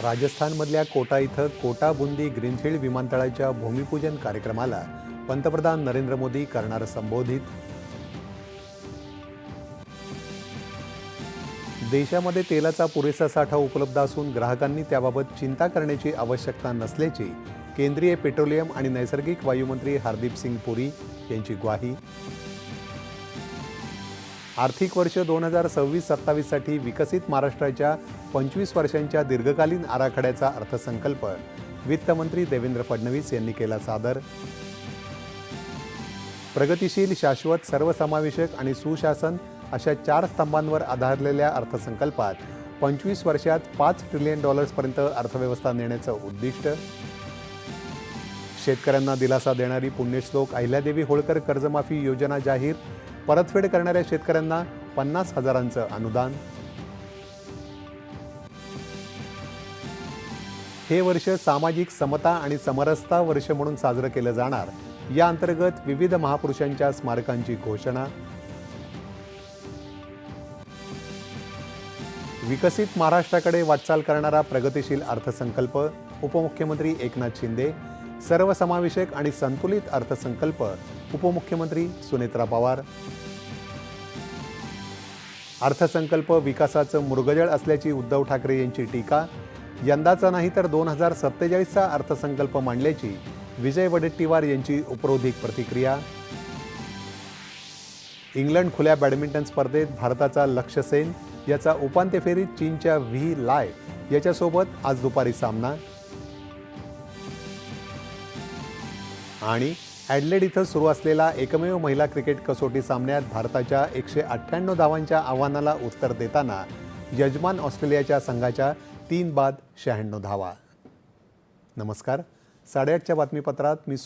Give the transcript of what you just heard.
राजस्थानमधल्या कोटा इथं कोटा बुंदी ग्रीनफील्ड विमानतळाच्या भूमिपूजन कार्यक्रमाला पंतप्रधान नरेंद्र मोदी करणार संबोधित. देशामध्ये तेलाचा पुरेसा साठा उपलब्ध असून ग्राहकांनी त्याबाबत चिंता करण्याची आवश्यकता नसल्याची केंद्रीय पेट्रोलियम आणि नैसर्गिक वायूमंत्री हरदीप सिंग पुरी यांची ग्वाही. आर्थिक वर्ष 2026-27 साठी विकसित महाराष्ट्राच्या 25 वर्षांच्या दीर्घकालीन आराखड्याचा अर्थसंकल्प वित्तमंत्री देवेंद्र फडणवीस यांनी केला सादर. प्रगतिशील, शाश्वत, सर्वसमावेशक आणि सुशासन अशा 4 स्तंभांवर आधारलेल्या अर्थसंकल्पात 25 वर्षात $5 ट्रिलियन पर्यंत अर्थव्यवस्था नेण्याचं उद्दिष्ट. शेतकऱ्यांना दिलासा देणारी पुण्यश्लोक अहिल्यादेवी होळकर कर्जमाफी योजना जाहीर. परतफेड करणाऱ्या शेतकऱ्यांना 50,000चं अनुदान. हे वर्ष सामाजिक समता आणि समरसता वर्ष म्हणून साजरं केलं जाणार. या अंतर्गत विविध महापुरुषांच्या स्मारकांची घोषणा. विकसित महाराष्ट्राकडे वाटचाल करणारा प्रगतिशील अर्थसंकल्प. उपमुख्यमंत्री एकनाथ शिंदे. सर्वसमावेशक आणि संतुलित अर्थसंकल्प. उपमुख्यमंत्री सुनेत्रा पवार. अर्थसंकल्प विकासाचं मुरगजळ असल्याची उद्धव ठाकरे यांची टीका. यंदाचा नाही तर 2047चा अर्थसंकल्प मांडल्याची विजय वडेट्टीवार यांची उपरोधिक प्रतिक्रिया. इंग्लंड खुल्या बॅडमिंटन स्पर्धेत भारताचा लक्ष्य सेन याचा उपांत्य फेरीत चीनच्या व्ही लाय याच्यासोबत आज दुपारी सामना. आणि ॲडलेड इथं सुरू असलेला एकमेव महिला क्रिकेट कसोटी सामन्यात भारताच्या 198 धावांच्या आव्हानाला उत्तर देताना यजमान ऑस्ट्रेलियाच्या संघाच्या 3 बाद 96 धावा. नमस्कार. 8:30च्या बातमीपत्रात मी